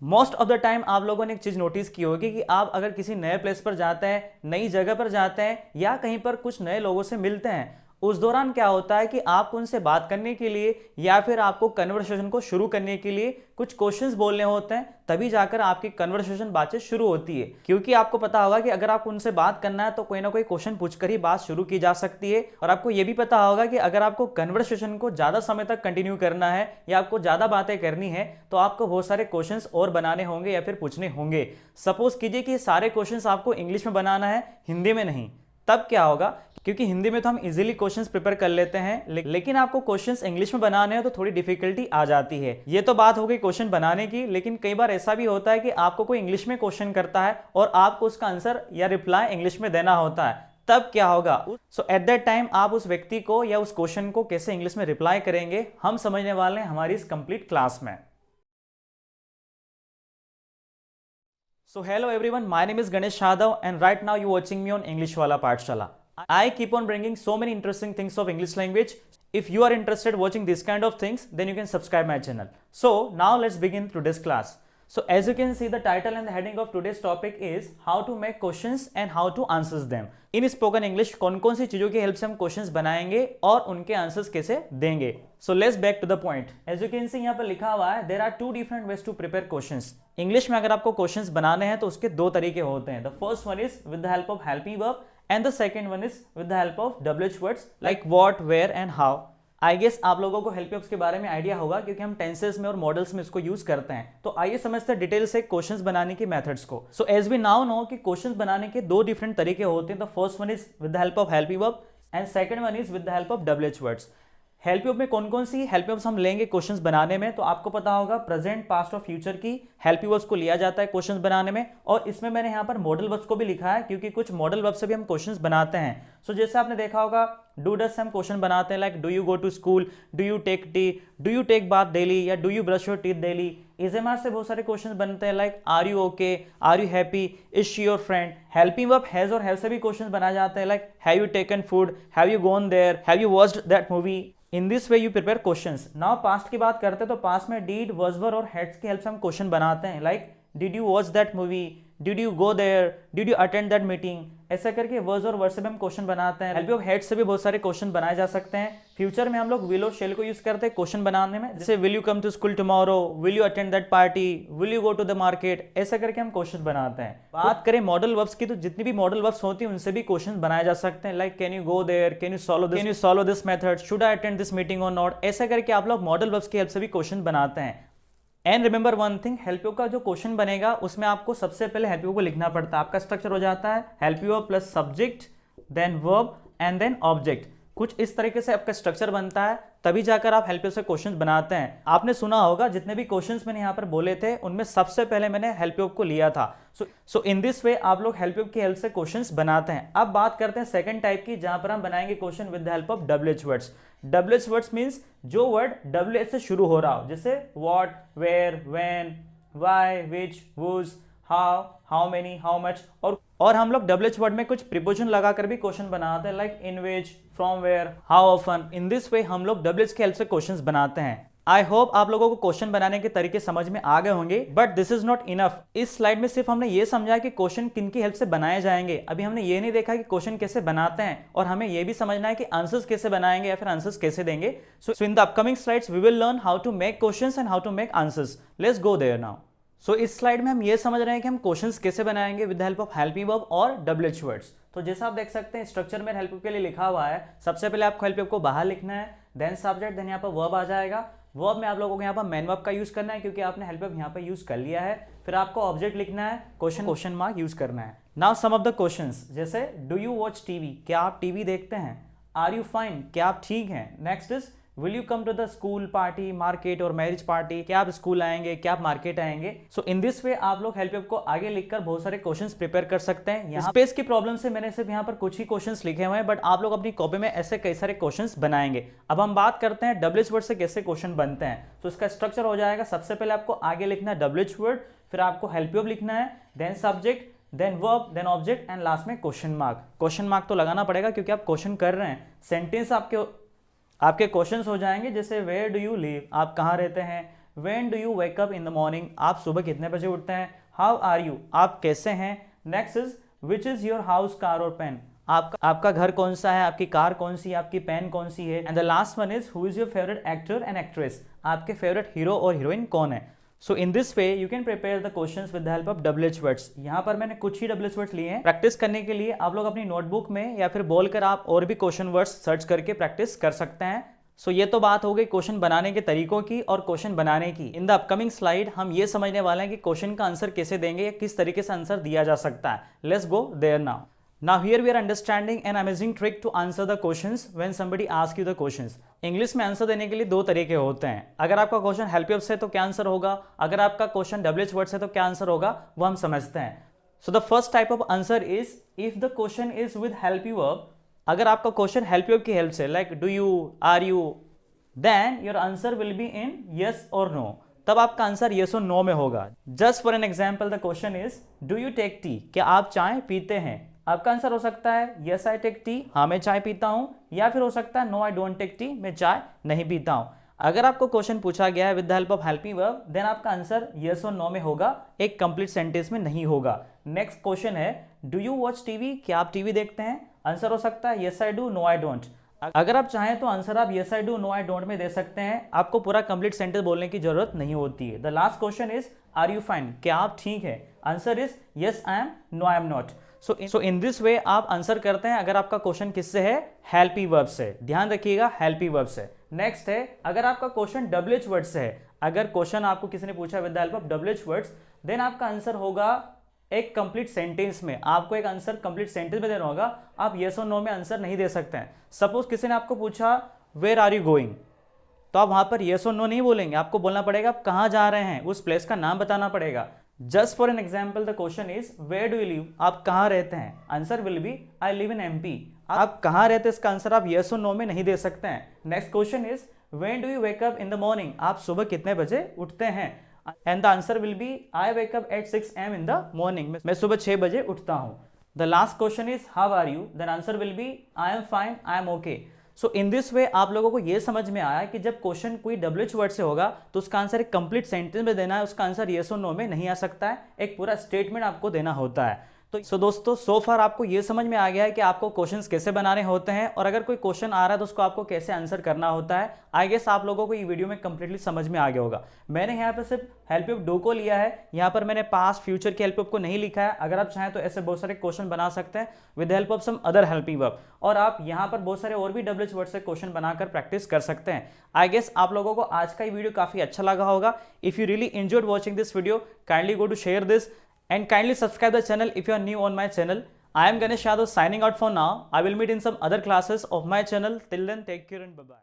Most of the time आप लोगों ने एक चीज नोटिस की होगी कि आप अगर किसी नए प्लेस पर जाते हैं, नई जगह पर जाते हैं या कहीं पर कुछ नए लोगों से मिलते हैं, उस दौरान क्या होता है कि आपको उनसे बात करने के लिए या फिर आपको कन्वर्सेशन को शुरू करने के लिए कुछ क्वेश्चंस बोलने होते हैं, तभी जाकर आपकी कन्वर्सेशन बातचीत शुरू होती है। क्योंकि आपको पता होगा कि अगर आपको उनसे बात करना है तो कोई ना कोई क्वेश्चन पूछकर ही बात शुरू की जा सकती है। और आपको यह भी पता होगा कि अगर आपको कन्वर्सेशन को ज्यादा समय तक कंटिन्यू करना है या आपको ज्यादा बातें करनी है तो आपको बहुत सारे क्वेश्चंस और बनाने होंगे या फिर पूछने होंगे। सपोज कीजिए कि सारे क्वेश्चंस आपको इंग्लिश में बनाना है, हिंदी में नहीं, तब क्या होगा, क्योंकि हिंदी में तो हम इजीली क्वेश्चंस प्रिपेयर कर लेते हैं, लेकिन आपको क्वेश्चंस इंग्लिश में बनाने हैं तो थोड़ी डिफिकल्टी आ जाती है। ये तो बात हो गई क्वेश्चन बनाने की, लेकिन कई बार ऐसा भी होता है कि आपको कोई इंग्लिश में क्वेश्चन करता है और आपको उसका आंसर या रिप्लाई इंग्लिश में देना होता है, तब क्या होगा। सो एट दैट टाइम आप उस व्यक्ति को या उस क्वेश्चन को कैसे इंग्लिश में रिप्लाई करेंगे, हम समझने वाले हैं हमारी इस कंप्लीट क्लास में। So hello everyone, my name is Ganesh Shadav and right now you're watching me on English Wala Pathshala. I keep on bringing so many interesting things of English language. If you are interested watching this kind of things, then you can subscribe my channel. So now let's begin today's class. So as you can see, the title and the heading of today's topic is how to make questions and how to answer them. In spoken English कौन कौन सी चीजों की help से हम questions बनाएंगे और उनके answers कैसे देंगे। So let's back to the point. As you can see यहाँ पर लिखा हुआ है there are two different ways to prepare questions. English में अगर आपको क्वेश्चंस बनाने हैं तो उसके दो तरीके होते हैं। The first one is with the help of helping verb and the second one is with the help of WH words like what, where and how. I guess आप लोगों को हेल्प वर्ब्स के बारे में आइडिया होगा क्योंकि हम tenses में और मॉडल्स में इसको यूज करते हैं। तो आइए समझते हैं डिटेल से क्वेश्चंस बनाने की मेथड्स को। So as we now know कि क्वेश्चंस बनाने के दो डिफरेंट तरीके होते हैं। The first one is with the help of helping verb and second one is with the help of WH words. Help verb में कौन कौन सी हेल्प वर्ब्स हम लेंगे क्वेश्चंस बनाने में, तो आपको पता होगा प्रेजेंट, पास्ट और फ्यूचर की हेल्प वर्ब्स को लिया जाता है क्वेश्चंस बनाने में। और इसमें मैंने यहाँ पर मॉडल वर्ब्स को भी लिखा है क्योंकि कुछ मॉडल वर्ब से भी हम क्वेश्चंस बनाते हैं। सो जैसे आपने देखा होगा डू डज से हम क्वेश्चन बनाते हैं like do you go to school, do you take tea, do you take bath daily या do you brush your teeth daily. इजेमार से बहुत सारे क्वेश्चंस बनते हैं like are you okay, are you happy, is she your friend. Helping verb has और have से भी क्वेश्चंस बनाए जाते हैं like have you taken food, have you gone there, have you watched that movie. In this way you prepare questions. Now past की बात करते हैं तो पास्ट में डीड, वाज, वर और हैड्स की हेल्प से हम क्वेश्चन बनाते हैं like did you watch that movie, did you go there, did you attend that meeting. ऐसा करके वर्ज और वर्ड से भी हम क्वेश्चन बनाते हैं। हेल्प ऑफ हेड से भी बहुत सारे क्वेश्चन बनाए जा सकते हैं। फ्यूचर में हम लोग विल और शेल को यूज करते हैं क्वेश्चन बनाने में, जैसे will you come to school tomorrow, will you attend that party, will you go to the market. ऐसा करके हम क्वेश्चन बनाते हैं। बात करें मॉडल वर्ब्स की तो जितनी भी मॉडल वर्ब्स होती हैं उनसे भी क्वेश्चन बनाए जा सकते हैं like can you go there, can you solve this method, should I attend this meeting और नॉट। ऐसा करके आप लोग मॉडल वर्ब्स की हेल्प से भी क्वेश्चन बनाते हैं। And remember one thing, help verb का जो क्वेश्चन बनेगा उसमें आपको सबसे पहले हेल्प वर्ब को लिखना पड़ता है। आपका स्ट्रक्चर हो जाता है help verb plus subject, then verb and then object. कुछ इस तरीके से आपका स्ट्रक्चर बनता है, तभी जाकर आप हेल्प वर्ब से क्वेश्चन बनाते हैं। आपने सुना होगा जितने भी क्वेश्चंस मैंने यहाँ पर बोले थे उनमें सबसे पहले मैंने हेल्प वर्ब को लिया था। सो इन दिस वे आप लोग हेल्प वर्ब की हेल्प से क्वेश्चंस बनाते हैं। अब बात करते हैं सेकंड टाइप की, जहां पर हम बनाएंगे question with the help of WH words. WH words means जो वर्ड WH से शुरू हो रहा हो, जैसे what, where, when, why, which, whose, how, how many, how much. और हम लोग WH वर्ड में कुछ प्रीपोजिशन लगाकर भी क्वेश्चन बनाते हैं like in which, from where, how often. In this way हम लोग WH की हेल्प से क्वेश्चंस बनाते हैं। आई होप आप लोगों को क्वेश्चन बनाने के तरीके समझ में आ गए होंगे, but this is not enough. इस स्लाइड में सिर्फ हमने ये समझा कि क्वेश्चन किन की हेल्प से बनाए जाएंगे। अभी हमने ये नहीं देखा कि क्वेश्चन कैसे बनाते हैं, और हमें ये भी समझना है कि आंसर्स कैसे बनाएंगे या फिर आंसर्स कैसे देंगे। So in the upcoming slides we will learn how to make questions and how to make answers. Let's go there now. So इस स्लाइड में हम ये समझ रहे हैं कि हम क्वेश्चंस कैसे बनाएंगे with the help of helping verb और WH वर्ड्स। तो जैसा आप देख सकते हैं स्ट्रक्चर में हेल्प वर्ब के लिए लिखा हुआ है, सबसे पहले आपको हेल्प वर्ब को बाहर लिखना है, देन सब्जेक्ट, देन यहाँ पर वर्ब आ जाएगा। वर्ब में आप लोगों को यहाँ पर मैन वर्ब का यूज करना है क्योंकि आपने हेल्प वर्ब यहाँ पर यूज कर लिया है। फिर आपको ऑब्जेक्ट लिखना है, क्वेश्चन मार्क यूज करना है। Now some of the questions, जैसे डू यू वॉच टीवी, क्या आप टीवी देखते हैं? आर यू फाइन, क्या आप ठीक हैं? Next is will you come to the school party, market और मैरिज पार्टी, क्या आप स्कूल आएंगे, क्या आप मार्केट आएंगे? सो इन दिस वे आप लोग हेल्प वर्ब को आगे लिखकर बहुत सारे क्वेश्चंस प्रिपेयर कर सकते हैं। यहाँ स्पेस की प्रॉब्लम से मैंने सिर्फ यहाँ पर कुछ ही क्वेश्चंस लिखे हुए हैं, बट आप लोग अपनी कॉपी में ऐसे कई सारे क्वेश्चंस बनाएंगे। अब हम बात करते हैं WH वर्ड से कैसे क्वेश्चन बनते हैं। तो इसका स्ट्रक्चर हो जाएगा, सबसे पहले आपको आगे लिखना है WH वर्ड, फिर आपको हेल्प वर्ब लिखना है, then subject, then verb, then object and last में क्वेश्चन मार्क। क्वेश्चन मार्क तो लगाना पड़ेगा क्योंकि आप क्वेश्चन कर रहे हैं। सेंटेंस आपके क्वेश्चंस हो जाएंगे, जैसे वेयर डू यू लिव, आप कहाँ रहते हैं? When do you wake up in the morning, आप सुबह कितने बजे उठते हैं। हाउ आर यू, आप कैसे हैं। Next is which is your house, car और पेन, आपका घर कौन सा है, आपकी कार कौन सी है, आपकी पेन कौन सी है। And the last one is who is your favourite actor and actress, आपके फेवरेट हीरो और हीरोइन कौन है। So in this way you can prepare the questions with the help of WH words. यहाँ पर मैंने कुछ ही WH वर्ड्स लिए हैं। प्रैक्टिस करने के लिए आप लोग अपनी नोटबुक में या फिर बोलकर आप और भी क्वेश्चन वर्ड्स सर्च करके प्रैक्टिस कर सकते हैं। सो ये तो बात हो गई क्वेश्चन बनाने के तरीकों की और क्वेश्चन बनाने की। इन द अपकमिंग स्लाइड हम ये समझने वाले हैं कि क्वेश्चन का आंसर कैसे देंगे या किस तरीके से आंसर दिया जा सकता है। Let's go there now. Now here we are understanding an amazing trick to answer the questions when somebody asks you the questions. English में आंसर देने के लिए दो तरीके होते हैं। अगर आपका क्वेश्चन हेल्प यू से तो क्या आंसर होगा, अगर आपका क्वेश्चन WH वर्ड से तो क्या आंसर होगा, वो हम समझते हैं। So the first type of answer is if the question is with help you verb. अगर आपका क्वेश्चन हेल्प यू की हेल्प से like do you, are you, then your answer will be in yes और नो। तब आपका answer yes और no में होगा। Just for an example the question is do you take tea, क्या आप चाय पीते हैं। आपका आंसर हो सकता है यस आई टेक टी, हाँ मैं चाय पीता हूं, या फिर हो सकता है no I don't take tea, मैं चाय नहीं पीता हूं। अगर आपको क्वेश्चन पूछा गया है with the help of helping verb, then आपका आंसर यस और नो में होगा, एक कंप्लीट सेंटेंस में नहीं होगा। नेक्स्ट क्वेश्चन है डू यू वॉच टीवी, क्या आप टीवी देखते हैं। आंसर हो सकता है yes I do, no I don't. अगर आप चाहें तो आंसर आप yes I do, no I don't में दे सकते हैं, आपको पूरा कंप्लीट सेंटेंस बोलने की जरूरत नहीं होती है। The last question is are you fine, क्या आप ठीक है। Answer is yes I am, no I am not. So in this way आप आंसर करते हैं अगर आपका क्वेश्चन किससे है, हेल्पी वर्ब से। ध्यान रखिएगा हेल्पी वर्ब से। नेक्स्ट है अगर आपका क्वेश्चन WH वर्ड से है। अगर क्वेश्चन आपको किसी ने पूछा with the help of WH words, then आपका आंसर होगा एक कंप्लीट सेंटेंस में। आपको एक आंसर कंप्लीट सेंटेंस में देना होगा, आप येस और नो में आंसर नहीं दे सकते हैं। सपोज किसी ने आपको पूछा वेयर आर यू गोइंग, तो आप वहां पर येस और नो नहीं बोलेंगे, आपको बोलना पड़ेगा आप कहाँ जा रहे हैं, उस प्लेस का नाम बताना पड़ेगा। Just for an example the question is where do you live, आप कहाँ रहते हैं। Answer will be I live in MP। आप कहाँ रहते हैं इसका आंसर आप येस और नो में नहीं दे सकते हैं। Next question is when do you wake up in the morning, आप सुबह कितने बजे उठते हैं। And the answer will be I wake up at 6 AM in the morning, मैं सुबह 6 बजे उठता हूँ। The last question is how are you, then answer will be I am fine, I am okay. So in this way आप लोगों को ये समझ में आया कि जब क्वेश्चन कोई WH वर्ड से होगा तो उसका आंसर एक कंप्लीट सेंटेंस में देना है, उसका आंसर येस और नो में नहीं आ सकता है, एक पूरा स्टेटमेंट आपको देना होता है। तो दोस्तों सो फार आपको ये समझ में आ गया है कि आपको क्वेश्चंस कैसे बनाने होते हैं और अगर कोई क्वेश्चन आ रहा है तो उसको आपको कैसे आंसर करना होता है। आई गेस आप लोगों को ये वीडियो में कंप्लीटली समझ में आ गया होगा। मैंने यहाँ पर सिर्फ हेल्प ऑफ डू को लिया है, यहाँ पर मैंने पास्ट फ्यूचर की हेल्प ऑफ को नहीं लिखा है। अगर आप चाहें तो ऐसे बहुत सारे क्वेश्चन बना सकते हैं with help of some other helping verb, और आप यहाँ पर बहुत सारे और भी WH वर्ड से क्वेश्चन बनाकर प्रैक्टिस कर सकते हैं। आई गेस आप लोगों को आज का ये वीडियो काफी अच्छा लगा होगा। If you really enjoyed watching this video, kindly go to share this and kindly subscribe the channel if you are new on my channel. I am Ganesh Yadav signing out for now. I will meet in some other classes of my channel. Till then, take care and bye-bye.